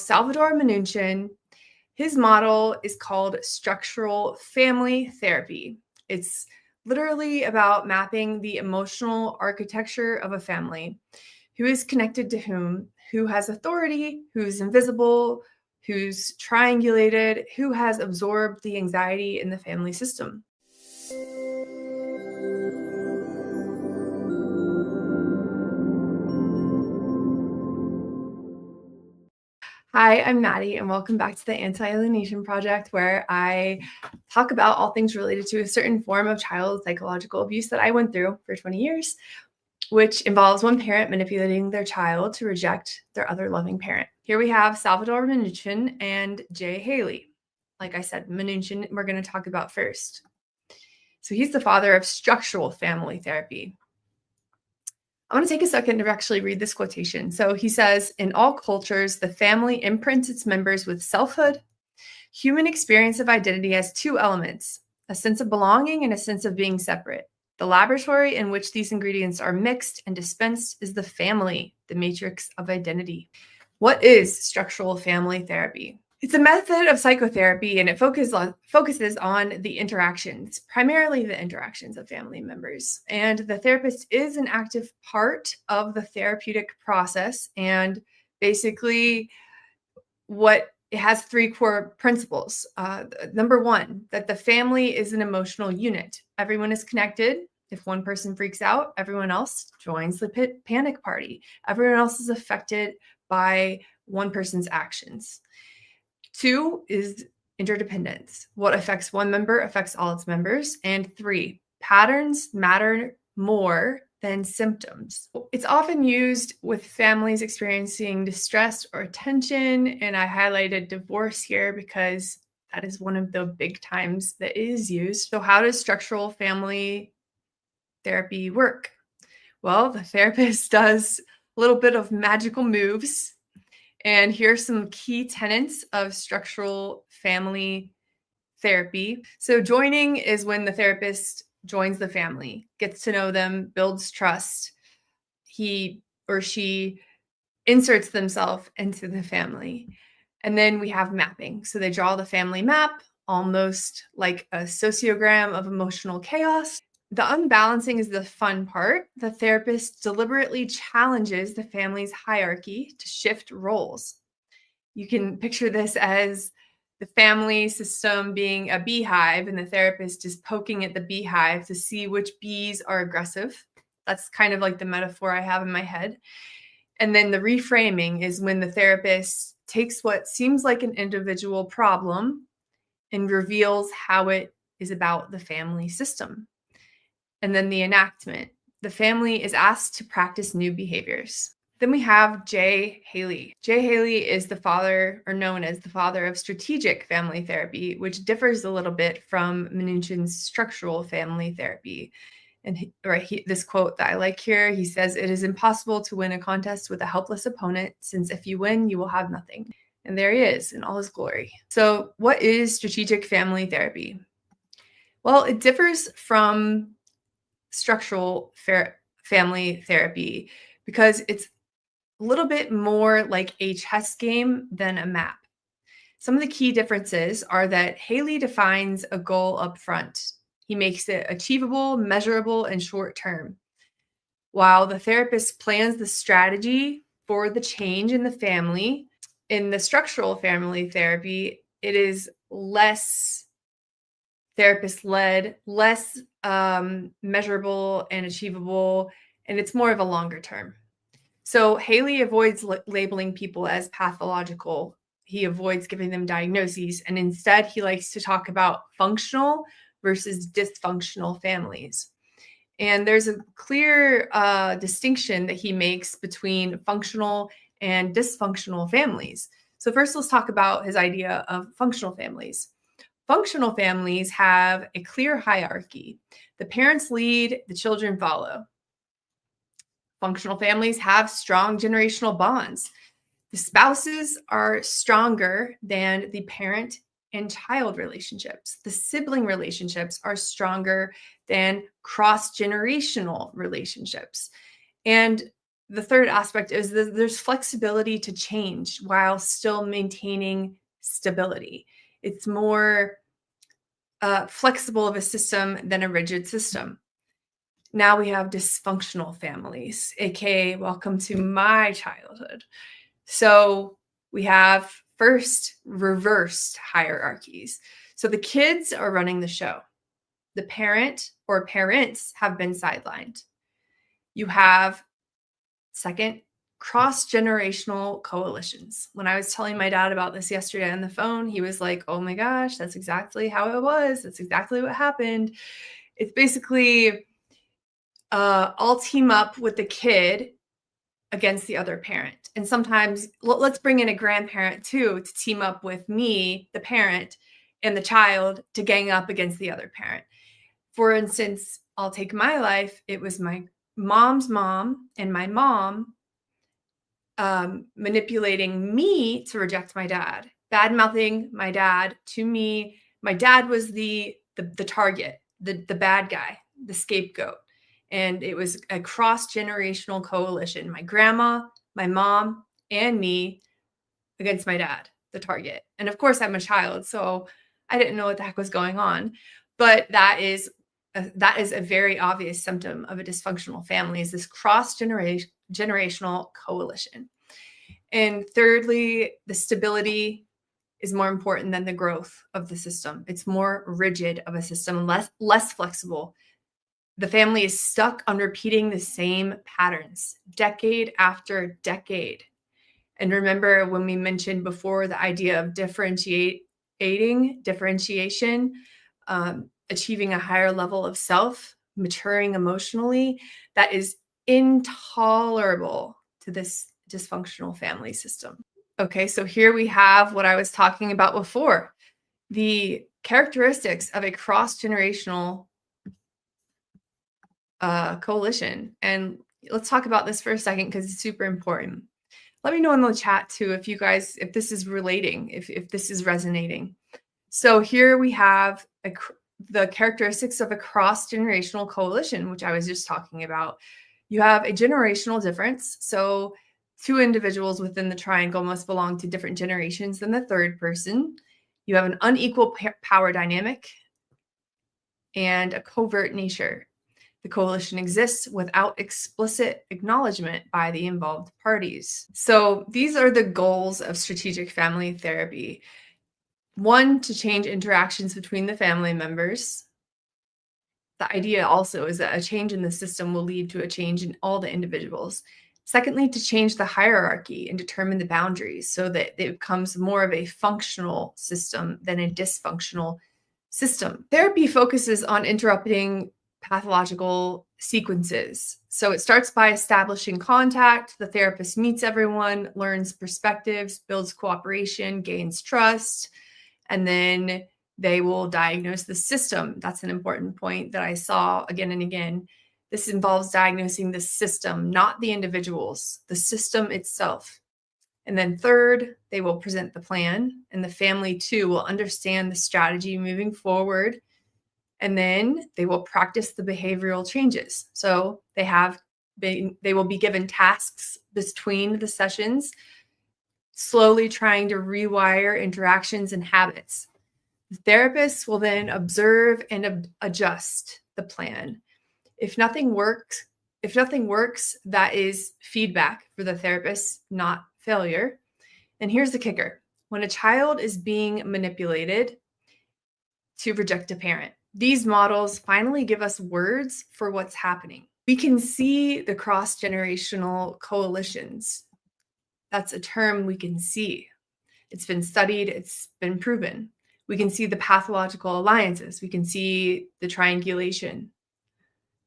Salvador Minuchin, his model is called structural family therapy. It's literally about mapping the emotional architecture of a family. Who is connected to whom, who has authority, who's invisible, who's triangulated, who has absorbed the anxiety in the family system. Hi, I'm Maddie, and welcome back to the Anti-Alienation Project, where I talk about all things related to a certain form of child psychological abuse that I went through for 20 years, which involves one parent manipulating their child to reject their other loving parent. Here we have Salvador Minuchin and Jay Haley. Like I said, Minuchin we're going to talk about first. So he's the father of structural family therapy. I want to take a second to actually read this quotation. So he says, in all cultures, the family imprints its members with selfhood. Human experience of identity has two elements, a sense of belonging and a sense of being separate. The laboratory in which these ingredients are mixed and dispensed is the family, the matrix of identity. What is structural family therapy? It's a method of psychotherapy, and it focuses on the interactions, primarily the interactions of family members. And the therapist is an active part of the therapeutic process. And basically, it has three core principles. Number one, that the family is an emotional unit. Everyone is connected. If one person freaks out, everyone else joins the panic party. Everyone else is affected by one person's actions. Two is interdependence. What affects one member affects all its members. And three, patterns matter more than symptoms. It's often used with families experiencing distress or tension, and I highlighted divorce here because that is one of the big times that it is used. So how does structural family therapy work? Well, the therapist does a little bit of magical moves. And here's some key tenets of structural family therapy. So joining is when the therapist joins the family, gets to know them, builds trust. He or she inserts themselves into the family. And then we have mapping. So they draw the family map, almost like a sociogram of emotional chaos. The unbalancing is the fun part. The therapist deliberately challenges the family's hierarchy to shift roles. You can picture this as the family system being a beehive, and the therapist is poking at the beehive to see which bees are aggressive. That's kind of like the metaphor I have in my head. And then the reframing is when the therapist takes what seems like an individual problem and reveals how it is about the family system. And then the enactment. The family is asked to practice new behaviors. Then we have Jay Haley. Jay Haley is the father, or known as the father of strategic family therapy, which differs a little bit from Minuchin's structural family therapy. And this quote that I like here, he says, "It is impossible to win a contest with a helpless opponent, since if you win, you will have nothing." And there he is in all his glory. So what is strategic family therapy? Well, it differs from structural family therapy because it's a little bit more like a chess game than a map. Some of the key differences are that Haley defines a goal up front. He makes it achievable, measurable, and short term, while the therapist plans the strategy for the change in the family. In the structural family therapy, it is less therapist-led, less measurable and achievable, and it's more of a longer term. So Haley avoids labeling people as pathological. He avoids giving them diagnoses, and instead he likes to talk about functional versus dysfunctional families. And there's a clear distinction that he makes between functional and dysfunctional families. So first, let's talk about his idea of functional families. Functional families have a clear hierarchy. The parents lead, the children follow. Functional families have strong generational bonds. The spouses are stronger than the parent and child relationships. The sibling relationships are stronger than cross-generational relationships. And the third aspect is that there's flexibility to change while still maintaining stability. It's more flexible of a system than a rigid system. Now we have dysfunctional families, aka welcome to my childhood. So we have first reversed hierarchies. So the kids are running the show. The parent or parents have been sidelined. You have second, cross-generational coalitions. When I was telling my dad about this yesterday on the phone, he was like, oh my gosh, that's exactly how it was. That's exactly what happened. It's basically I'll team up with the kid against the other parent. And sometimes let's bring in a grandparent too to team up with me, the parent, and the child to gang up against the other parent. For instance, I'll take my life. It was my mom's mom and my mom manipulating me to reject my dad, bad-mouthing my dad to me. My dad was the target, the bad guy, the scapegoat. And it was a cross-generational coalition. My grandma, my mom, and me against my dad, the target. And of course, I'm a child, so I didn't know what the heck was going on. But that is a very obvious symptom of a dysfunctional family, is this cross-generational coalition. And thirdly, the stability is more important than the growth of the system. It's more rigid of a system, less flexible. The family is stuck on repeating the same patterns decade after decade. And remember when we mentioned before the idea of differentiation, achieving a higher level of self, maturing emotionally, that is intolerable to this dysfunctional family system. Okay, so here we have what I was talking about before, the characteristics of a cross-generational coalition. And let's talk about this for a second because it's super important. Let me know in the chat too if this is relating, if this is resonating. So here we have the characteristics of a cross-generational coalition, which I was just talking about. You have a generational difference. So two individuals within the triangle must belong to different generations than the third person. You have an unequal power dynamic and a covert nature. The coalition exists without explicit acknowledgement by the involved parties. So these are the goals of strategic family therapy. One, to change interactions between the family members. The idea also is that a change in the system will lead to a change in all the individuals. Secondly, to change the hierarchy and determine the boundaries so that it becomes more of a functional system than a dysfunctional system. Therapy focuses on interrupting pathological sequences. So it starts by establishing contact. The therapist meets everyone, learns perspectives, builds cooperation, gains trust, and then they will diagnose the system. That's an important point that I saw again and again. This involves diagnosing the system, not the individuals, the system itself. And then third, they will present the plan, and the family too will understand the strategy moving forward. And then they will practice the behavioral changes. So they will be given tasks between the sessions, slowly trying to rewire interactions and habits. The therapist will then observe and adjust the plan. If nothing works, that is feedback for the therapist, not failure. And here's the kicker. When a child is being manipulated to reject a parent, these models finally give us words for what's happening. We can see the cross-generational coalitions. That's a term we can see. It's been studied, it's been proven. We can see the pathological alliances. We can see the triangulation,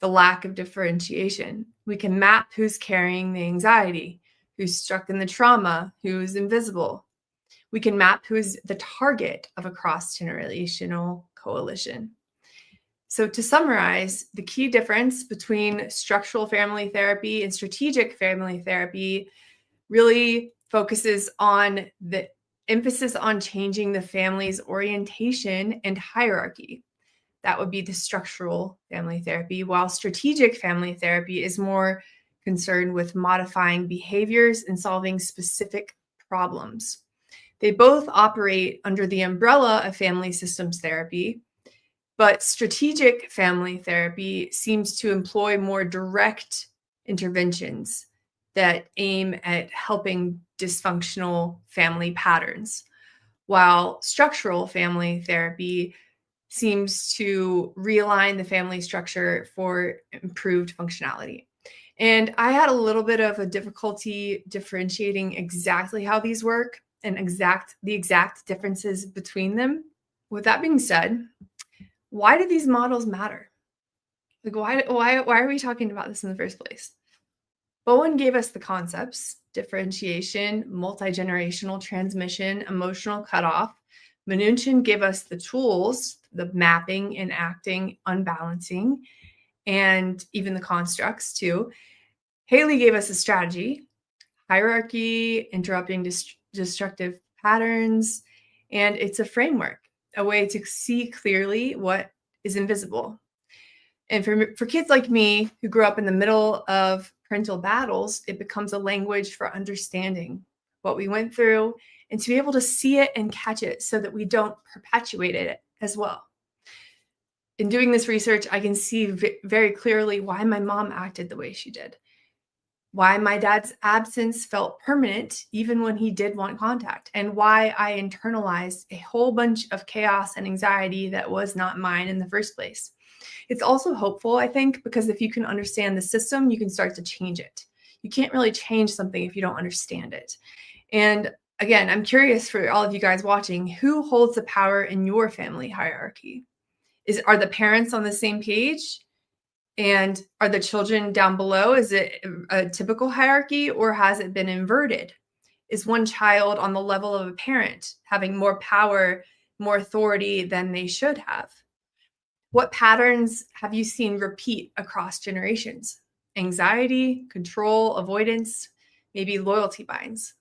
the lack of differentiation. We can map who's carrying the anxiety, who's stuck in the trauma, who's invisible. We can map who's the target of a cross-generational coalition. So to summarize, the key difference between structural family therapy and strategic family therapy really focuses on the emphasis on changing the family's orientation and hierarchy. That would be the structural family therapy, while strategic family therapy is more concerned with modifying behaviors and solving specific problems. They both operate under the umbrella of family systems therapy, but strategic family therapy seems to employ more direct interventions that aim at helping dysfunctional family patterns, while structural family therapy seems to realign the family structure for improved functionality. And I had a little bit of a difficulty differentiating exactly how these work and the exact differences between them. With that being said, why do these models matter? Like why are we talking about this in the first place? Bowen gave us the concepts: differentiation, multi-generational transmission, emotional cutoff. Minuchin gave us the tools, the mapping, enacting, unbalancing, and even the constructs too. Haley gave us a strategy: hierarchy, interrupting destructive patterns, and it's a framework, a way to see clearly what is invisible. And for kids like me who grew up in the middle of parental battles, it becomes a language for understanding what we went through and to be able to see it and catch it so that we don't perpetuate it as well. In doing this research, I can see very clearly why my mom acted the way she did, why my dad's absence felt permanent even when he did want contact, and why I internalized a whole bunch of chaos and anxiety that was not mine in the first place. It's also hopeful, I think, because if you can understand the system, you can start to change it. You can't really change something if you don't understand it. And again, I'm curious for all of you guys watching, who holds the power in your family hierarchy? Are the parents on the same page? And are the children down below? Is it a typical hierarchy, or has it been inverted? Is one child on the level of a parent having more power, more authority than they should have? What patterns have you seen repeat across generations? Anxiety, control, avoidance, maybe loyalty binds.